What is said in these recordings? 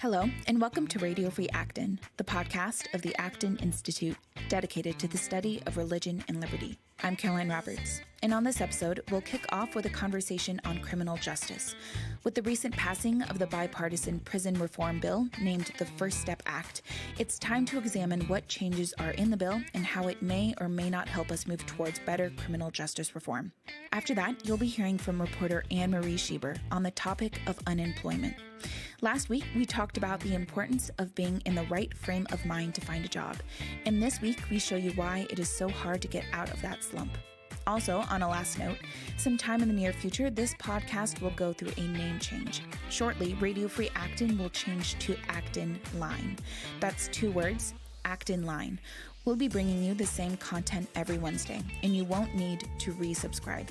Hello, and welcome to Radio Free Acton, the podcast of the Acton Institute, dedicated to the study of religion and liberty. I'm Caroline Roberts, and on this episode, we'll kick off with a conversation on criminal justice. With the recent passing of the bipartisan prison reform bill, named the First Step Act, it's time to examine what changes are in the bill and how it may or may not help us move towards better criminal justice reform. After that, you'll be hearing from reporter Anne Marie Schieber on the topic of unemployment. Last week, we talked about the importance of being in the right frame of mind to find a job. And this week, we show you why it is so hard to get out of that slump. Also, on a last note, sometime in the near future, this podcast will go through a name change. Shortly, Radio Free Acton will change to Acton Line. That's 2 words, Acton Line. We'll be bringing you the same content every Wednesday, and you won't need to resubscribe.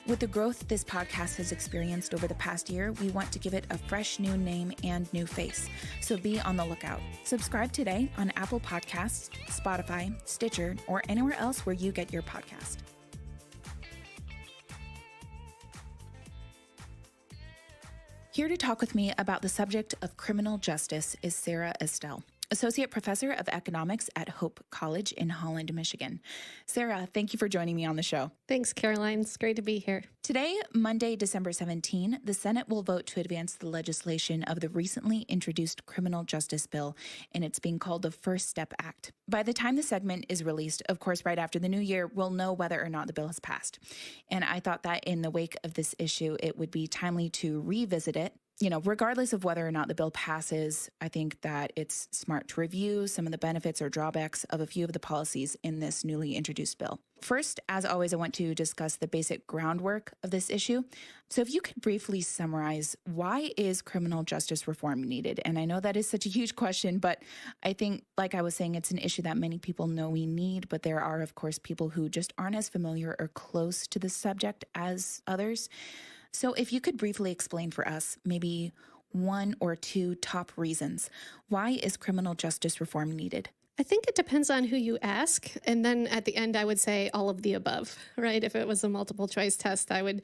With the growth this podcast has experienced over the past year, we want to give it a fresh new name and new face. So be on the lookout. Subscribe today on Apple Podcasts, Spotify, Stitcher, or anywhere else where you get your podcast. Here to talk with me about the subject of criminal justice is Sarah Estelle, Associate Professor of Economics at Hope College in Holland, Michigan. Sarah, thank you for joining me on the show. Thanks, Caroline. It's great to be here. Today, Monday, December 17, the Senate will vote to advance the legislation of the recently introduced criminal justice bill, and it's being called the First Step Act. By the time the segment is released, of course, right after the new year, we'll know whether or not the bill has passed. And I thought that in the wake of this issue, it would be timely to revisit it. Regardless of whether or not the bill passes, I think that it's smart to review some of the benefits or drawbacks of a few of the policies in this newly introduced bill. First, as always, I want to discuss the basic groundwork of this issue. So if you could briefly summarize, why is criminal justice reform needed? And I know that is such a huge question, but I think, like I was saying, it's an issue that many people know we need, but there are, of course, people who just aren't as familiar or close to the subject as others. So if you could briefly explain for us maybe 1 or 2 top reasons, why is criminal justice reform needed? I think it depends on who you ask. And then at the end, I would say all of the above, right? If it was a multiple choice test, I would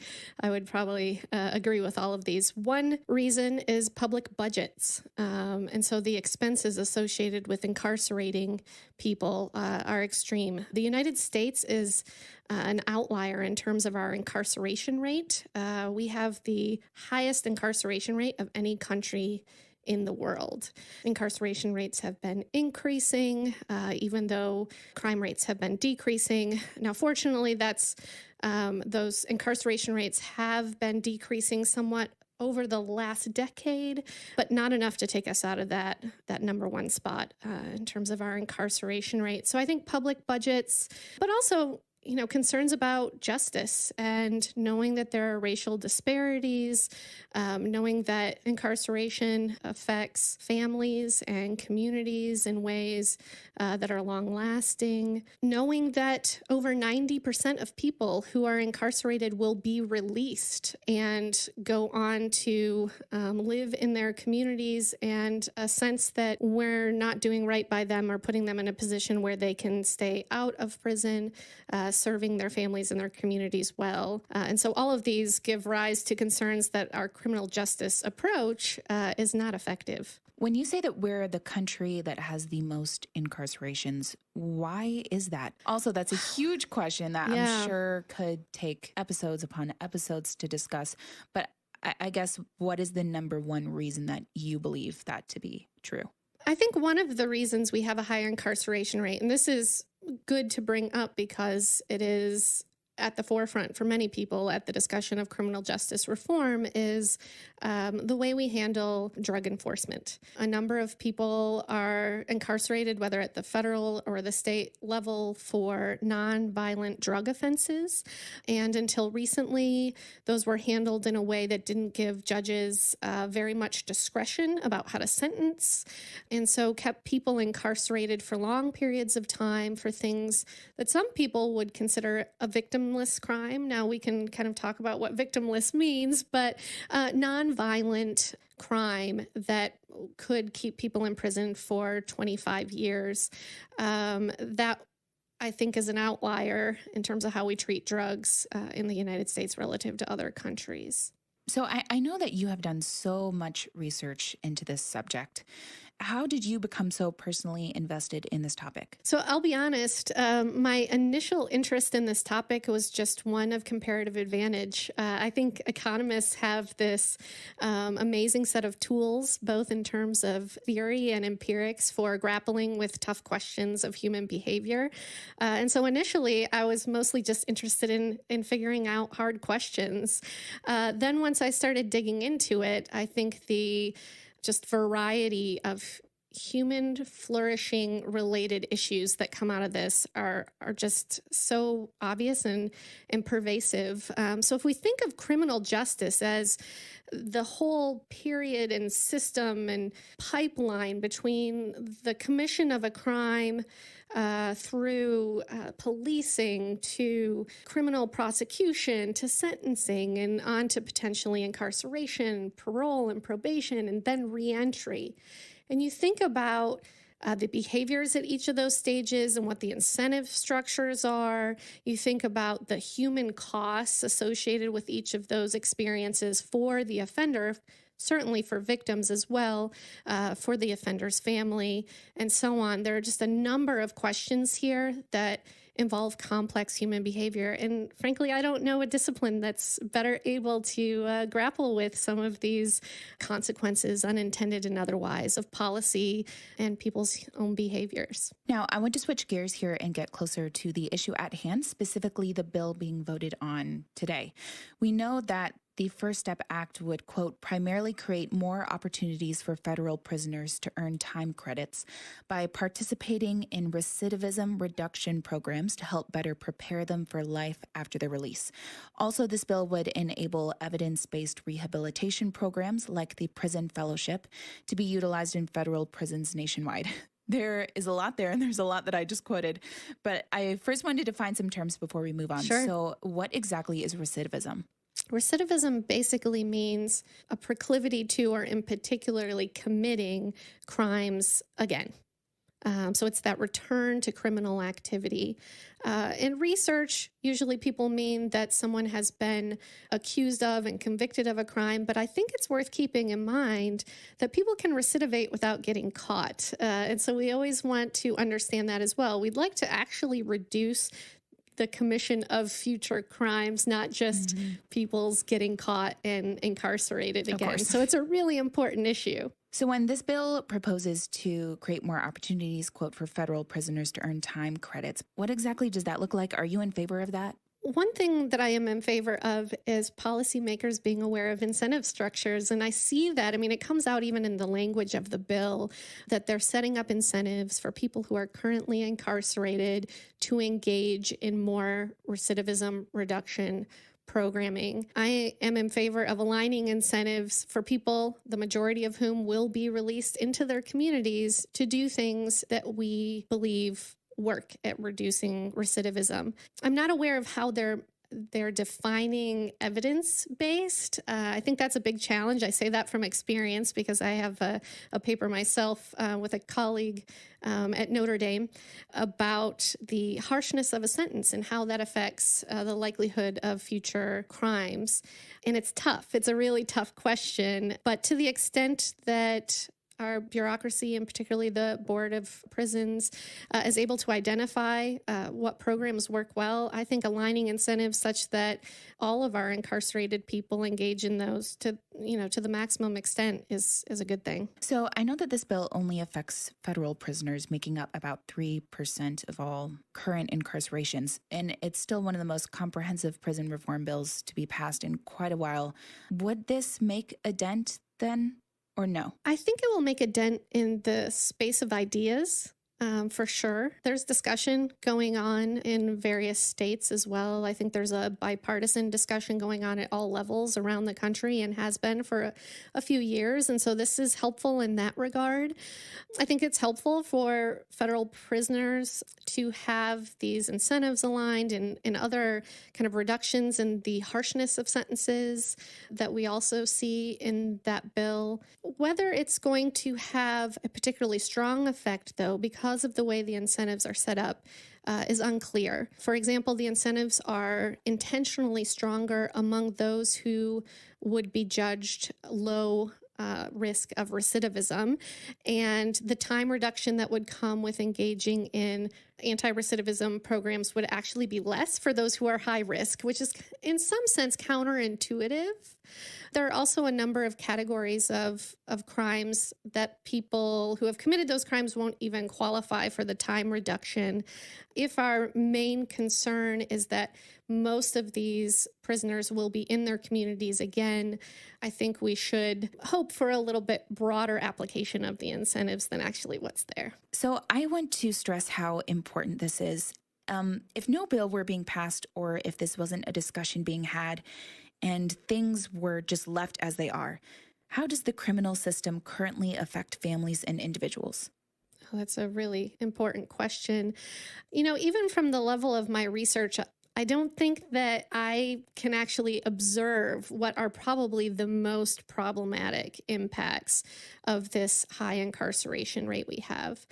probably agree with all of these. One reason is public budgets. And so the expenses associated with incarcerating people are extreme. The United States is an outlier in terms of our incarceration rate. We have the highest incarceration rate of any country in the world. Incarceration rates have been increasing, even though crime rates have been decreasing. Now, fortunately, those incarceration rates have been decreasing somewhat over the last decade, but not enough to take us out of that number 1 spot in terms of our incarceration rate. So I think public budgets, but also concerns about justice and knowing that there are racial disparities, knowing that incarceration affects families and communities in ways that are long-lasting, knowing that over 90% of people who are incarcerated will be released and go on to live in their communities, and a sense that we're not doing right by them or putting them in a position where they can stay out of prison, serving their families and their communities well. And so all of these give rise to concerns that our criminal justice approach is not effective. When you say that we're the country that has the most incarcerations, why is that? Also, that's a huge question that I'm sure could take episodes upon episodes to discuss. But I guess, what is the number 1 reason that you believe that to be true? I think one of the reasons we have a higher incarceration rate, and this is good to bring up because it is at the forefront for many people at the discussion of criminal justice reform, is the way we handle drug enforcement. A number of people are incarcerated, whether at the federal or the state level, for nonviolent drug offenses. And until recently, those were handled in a way that didn't give judges very much discretion about how to sentence, and so kept people incarcerated for long periods of time for things that some people would consider a victimless crime. Now we can kind of talk about what victimless means, but nonviolent crime that could keep people in prison for 25 years. That, I think, is an outlier in terms of how we treat drugs in the United States relative to other countries. So I know that you have done so much research into this subject. How did you become so personally invested in this topic? So I'll be honest, my initial interest in this topic was just one of comparative advantage. I think economists have this amazing set of tools, both in terms of theory and empirics, for grappling with tough questions of human behavior. And so initially, I was mostly just interested in figuring out hard questions. Then once I started digging into it, I think the just variety of human flourishing related issues that come out of this are just so obvious and pervasive. So if we think of criminal justice as the whole period and system and pipeline between the commission of a crime through policing to criminal prosecution to sentencing and on to potentially incarceration, parole and probation, and then reentry. And you think about the behaviors at each of those stages and what the incentive structures are. You think about the human costs associated with each of those experiences for the offender, certainly for victims as well, for the offender's family, and so on. There are just a number of questions here that involve complex human behavior. And frankly, I don't know a discipline that's better able to grapple with some of these consequences, unintended and otherwise, of policy and people's own behaviors. Now, I want to switch gears here and get closer to the issue at hand, specifically the bill being voted on today. We know that the First Step Act would, quote, primarily create more opportunities for federal prisoners to earn time credits by participating in recidivism reduction programs to help better prepare them for life after their release. Also, this bill would enable evidence-based rehabilitation programs like the Prison Fellowship to be utilized in federal prisons nationwide. There is a lot there, and there's a lot that I just quoted. But I first wanted to find some terms before we move on. Sure. So what exactly is recidivism? Recidivism basically means a proclivity to, or in particularly committing crimes again. So it's that return to criminal activity. In research, usually people mean that someone has been accused of and convicted of a crime, but I think it's worth keeping in mind that people can recidivate without getting caught. And so we always want to understand that as well. We'd like to actually reduce the commission of future crimes, not just people's getting caught and incarcerated again. So it's a really important issue. So when this bill proposes to create more opportunities, quote, for federal prisoners to earn time credits, what exactly does that look like? Are you in favor of that? One thing that I am in favor of is policymakers being aware of incentive structures. And I see that, it comes out even in the language of the bill, that they're setting up incentives for people who are currently incarcerated to engage in more recidivism reduction programming. I am in favor of aligning incentives for people, the majority of whom will be released into their communities, to do things that we believe work at reducing recidivism. I'm not aware of how they're defining evidence-based. I think that's a big challenge. I say that from experience because I have a paper myself with a colleague at Notre Dame about the harshness of a sentence and how that affects the likelihood of future crimes. And it's tough. It's a really tough question. But to the extent that our bureaucracy, and particularly the Board of Prisons, is able to identify what programs work well, I think aligning incentives such that all of our incarcerated people engage in those to the maximum extent is a good thing. So I know that this bill only affects federal prisoners, making up about 3% of all current incarcerations, and it's still one of the most comprehensive prison reform bills to be passed in quite a while. Would this make a dent then? Or no? I think it will make a dent in the space of ideas, for sure. There's discussion going on in various states as well. I think there's a bipartisan discussion going on at all levels around the country and has been for a few years. And so this is helpful in that regard. I think it's helpful for federal prisoners to have these incentives aligned and other kind of reductions in the harshness of sentences that we also see in that bill. Whether it's going to have a particularly strong effect, though, because because of the way the incentives are set up, is unclear. For example, the incentives are intentionally stronger among those who would be judged low risk of recidivism, and the time reduction that would come with engaging in anti-recidivism programs would actually be less for those who are high risk, which is in some sense counterintuitive. There are also a number of categories of crimes that people who have committed those crimes won't even qualify for the time reduction. If our main concern is that most of these prisoners will be in their communities again, I think we should hope for a little bit broader application of the incentives than actually what's there. So I want to stress how important this is. If no bill were being passed, or if this wasn't a discussion being had, and things were just left as they are, how does the criminal system currently affect families and individuals? Oh, that's a really important question. Even from the level of my research, I don't think that I can actually observe what are probably the most problematic impacts of this high incarceration rate we have.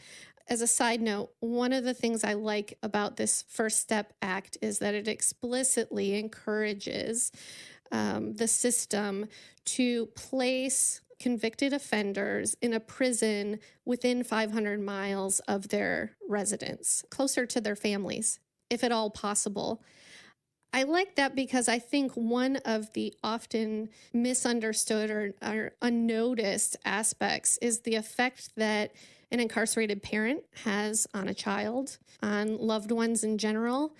As a side note, one of the things I like about this First Step Act is that it explicitly encourages the system to place convicted offenders in a prison within 500 miles of their residence, closer to their families, if at all possible. I like that because I think one of the often misunderstood or unnoticed aspects is the effect that an incarcerated parent has on a child, on loved ones in general,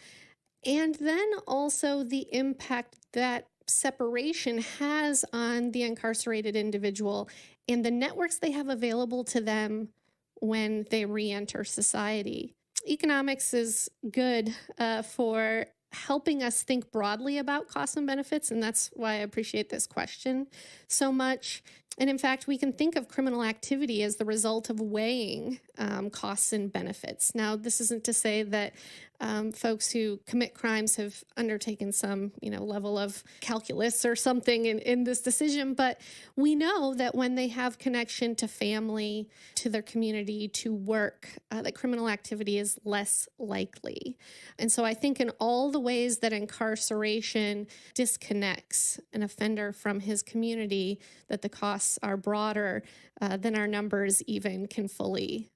and then also the impact that separation has on the incarcerated individual and the networks they have available to them when they re-enter society. Economics is good for helping us think broadly about costs and benefits, and that's why I appreciate this question so much. And in fact, we can think of criminal activity as the result of weighing costs and benefits. Now, this isn't to say that folks who commit crimes have undertaken some, level of calculus or something in this decision, but we know that when they have connection to family, to their community, to work, that criminal activity is less likely. And so I think in all the ways that incarceration disconnects an offender from his community, that the costs are broader than our numbers even can fully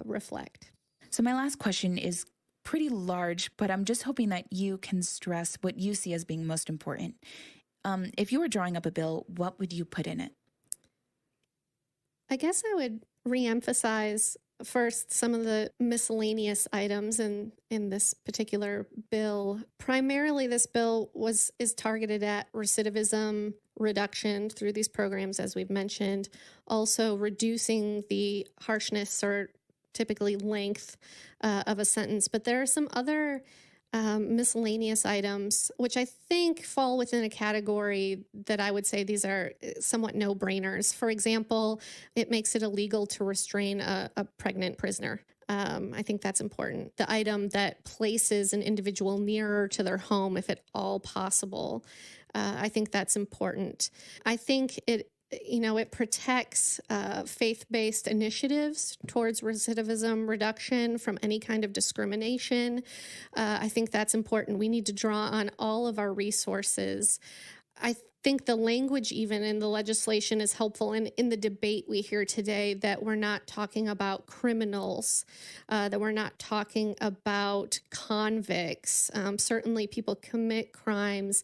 reflect. So my last question is pretty large, but I'm just hoping that you can stress what you see as being most important. If you were drawing up a bill, what would you put in it? I guess I would reemphasize first some of the miscellaneous items in this particular bill. Primarily, this bill is targeted at recidivism reduction through these programs, as we've mentioned, also reducing the harshness or typically length of a sentence. But there are some other miscellaneous items, which I think fall within a category that I would say these are somewhat no-brainers. For example, it makes it illegal to restrain a pregnant prisoner. I think that's important. The item that places an individual nearer to their home, if at all possible, I think that's important. I think it protects faith-based initiatives towards recidivism reduction from any kind of discrimination. I think that's important. We need to draw on all of our resources. I think the language even in the legislation is helpful in the debate we hear today, that we're not talking about criminals, that we're not talking about convicts. Certainly people commit crimes,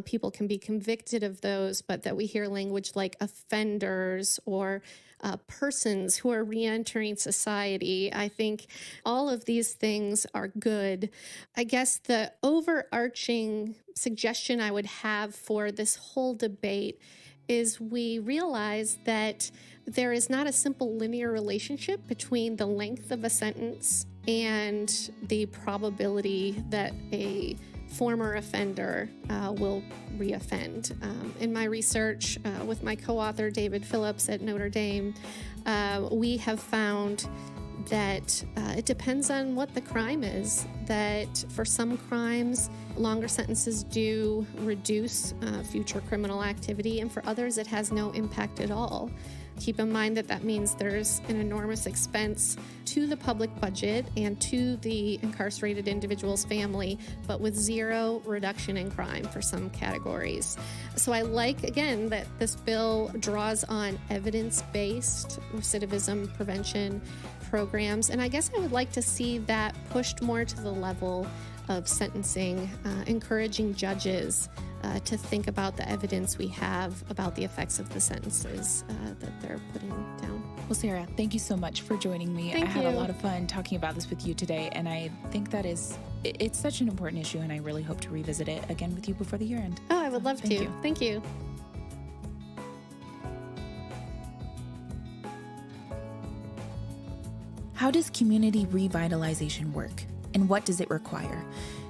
people can be convicted of those, but that we hear language like offenders or persons who are reentering society. I think all of these things are good. I guess the overarching suggestion I would have for this whole debate is we realize that there is not a simple linear relationship between the length of a sentence and the probability that a former offender will reoffend. In my research with my co-author David Phillips at Notre Dame, we have found that it depends on what the crime is, that for some crimes, longer sentences do reduce future criminal activity, and for others, it has no impact at all. Keep in mind that means there's an enormous expense to the public budget and to the incarcerated individual's family, but with zero reduction in crime for some categories. So I like, again, that this bill draws on evidence-based recidivism prevention programs, and I guess I would like to see that pushed more to the level of sentencing, encouraging judges to think about the evidence we have about the effects of the sentences that they're putting down. Well, Sarah, thank you so much for joining me. Thank I had you. a lot of fun talking about this with you today, and I think that it's such an important issue, and I really hope to revisit it again with you before the year end. Oh, I would love Thank to. you. Thank you. How does community revitalization work, and what does it require?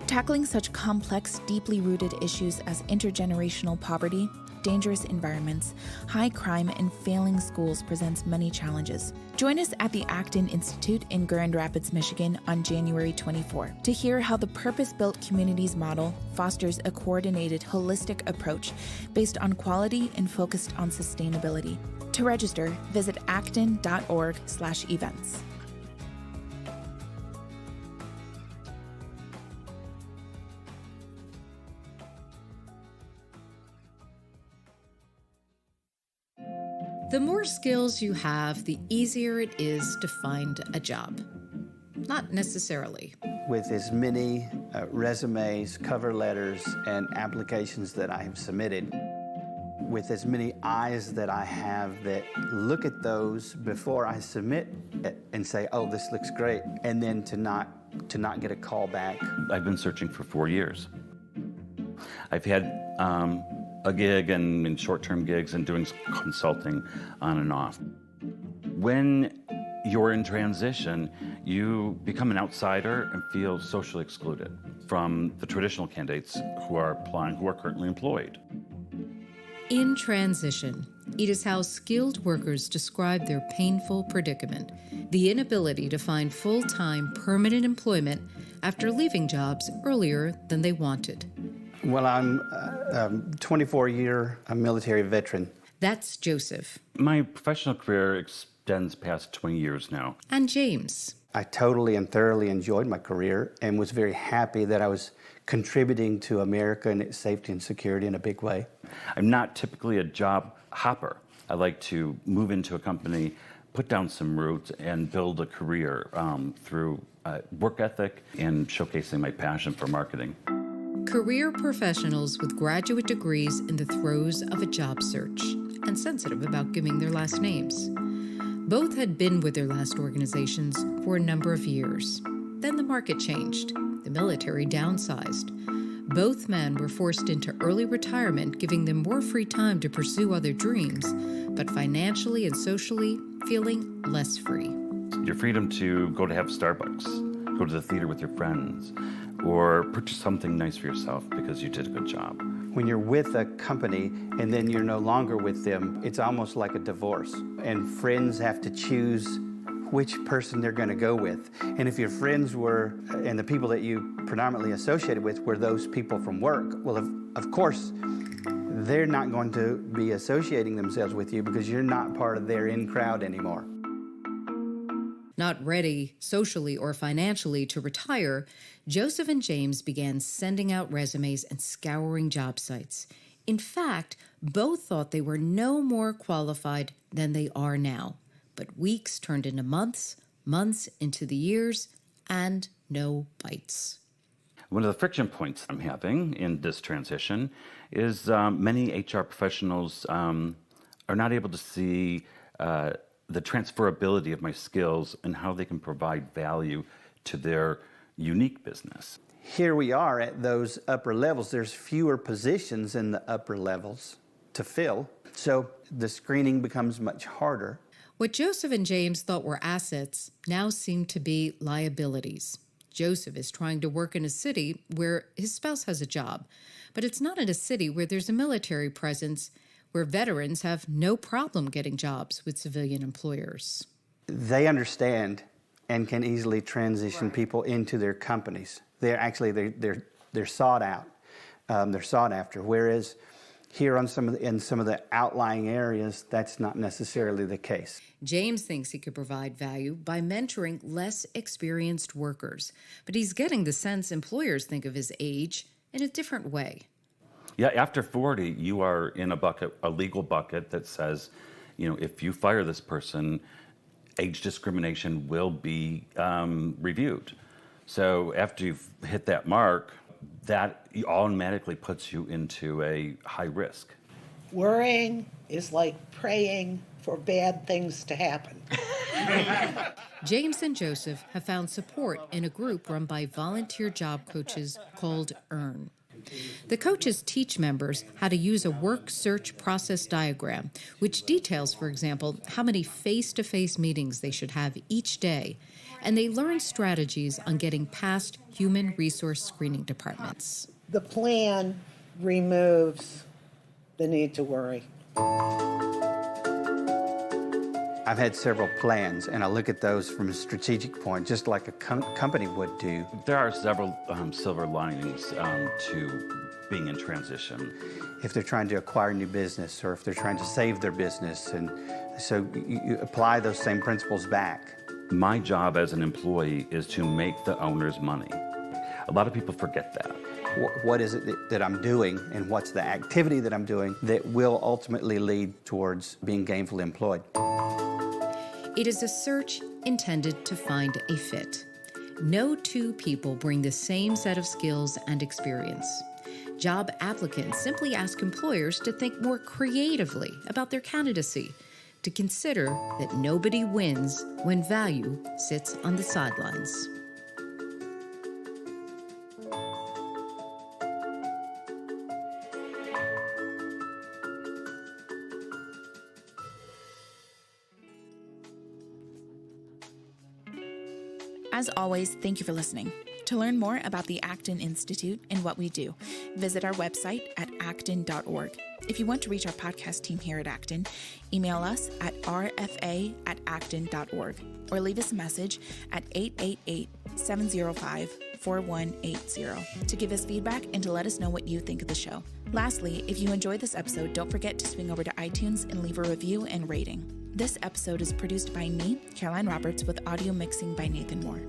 Tackling such complex, deeply rooted issues as intergenerational poverty, dangerous environments, high crime, and failing schools presents many challenges. Join us at the Acton Institute in Grand Rapids, Michigan on January 24 to hear how the purpose-built communities model fosters a coordinated, holistic approach based on quality and focused on sustainability. To register, visit acton.org/events. The more skills you have, the easier it is to find a job. Not necessarily. With as many resumes, cover letters, and applications that I have submitted, with as many eyes that I have that look at those before I submit and say, oh, this looks great, and then to not get a call back. I've been searching for 4 years. I've had a gig and short-term gigs and doing consulting on and off. When you're in transition, you become an outsider and feel socially excluded from the traditional candidates who are applying, who are currently employed. In transition, it is how skilled workers describe their painful predicament, the inability to find full-time permanent employment after leaving jobs earlier than they wanted. Well, I'm a 24-year military veteran. That's Joseph. My professional career extends past 20 years now. And James. I totally and thoroughly enjoyed my career and was very happy that I was contributing to America and its safety and security in a big way. I'm not typically a job hopper. I like to move into a company, put down some roots, and build a career through work ethic and showcasing my passion for marketing. Career professionals with graduate degrees in the throes of a job search and sensitive about giving their last names. Both had been with their last organizations for a number of years. Then the market changed. The military downsized. Both men were forced into early retirement, giving them more free time to pursue other dreams, but financially and socially feeling less free. Your freedom to go to have Starbucks, go to the theater with your friends, or purchase something nice for yourself because you did a good job. When you're with a company and then you're no longer with them, it's almost like a divorce. And friends have to choose which person they're going to go with. And if your friends were, and the people that you predominantly associated with were those people from work, well, of course, they're not going to be associating themselves with you because you're not part of their in-crowd anymore. Not ready socially or financially to retire, Joseph and James began sending out resumes and scouring job sites. In fact, both thought they were no more qualified than they are now. But weeks turned into months, months into the years, and no bites. One of the friction points I'm having in this transition is many HR professionals are not able to see the transferability of my skills and how they can provide value to their unique business. Here we are at those upper levels. There's fewer positions in the upper levels to fill, so the screening becomes much harder. What Joseph and James thought were assets now seem to be liabilities. Joseph is trying to work in a city where his spouse has a job, but it's not in a city where there's a military presence, where veterans have no problem getting jobs with civilian employers. They understand and can easily transition people into their companies. They're sought out. They're sought after. Whereas Here in some of the outlying areas, that's not necessarily the case. James thinks he could provide value by mentoring less experienced workers, but he's getting the sense employers think of his age in a different way. Yeah, after 40, you are in a legal bucket that says, if you fire this person, age discrimination will be reviewed. So after you've hit that mark, that automatically puts you into a high risk. Worrying is like praying for bad things to happen. James and Joseph have found support in a group run by volunteer job coaches called EARN. The coaches teach members how to use a work search process diagram, which details, for example, how many face-to-face meetings they should have each day, and they learn strategies on getting past human resource screening departments. The plan removes the need to worry. I've had several plans, and I look at those from a strategic point, just like a company would do. There are several silver linings to being in transition. If they're trying to acquire new business, or if they're trying to save their business, and so you apply those same principles back. My job as an employee is to make the owners money. A lot of people forget that. What is it that I'm doing, and what's the activity that I'm doing that will ultimately lead towards being gainfully employed? It is a search intended to find a fit. No two people bring the same set of skills and experience. Job applicants simply ask employers to think more creatively about their candidacy, to consider that nobody wins when value sits on the sidelines. As always, thank you for listening. To learn more about the Acton Institute and what we do, visit our website at acton.org. If you want to reach our podcast team here at Acton, email us at rfa@acton.org or leave us a message at 888-705-4180 to give us feedback and to let us know what you think of the show. Lastly, if you enjoyed this episode, don't forget to swing over to iTunes and leave a review and rating. This episode is produced by me, Caroline Roberts, with audio mixing by Nathan Moore.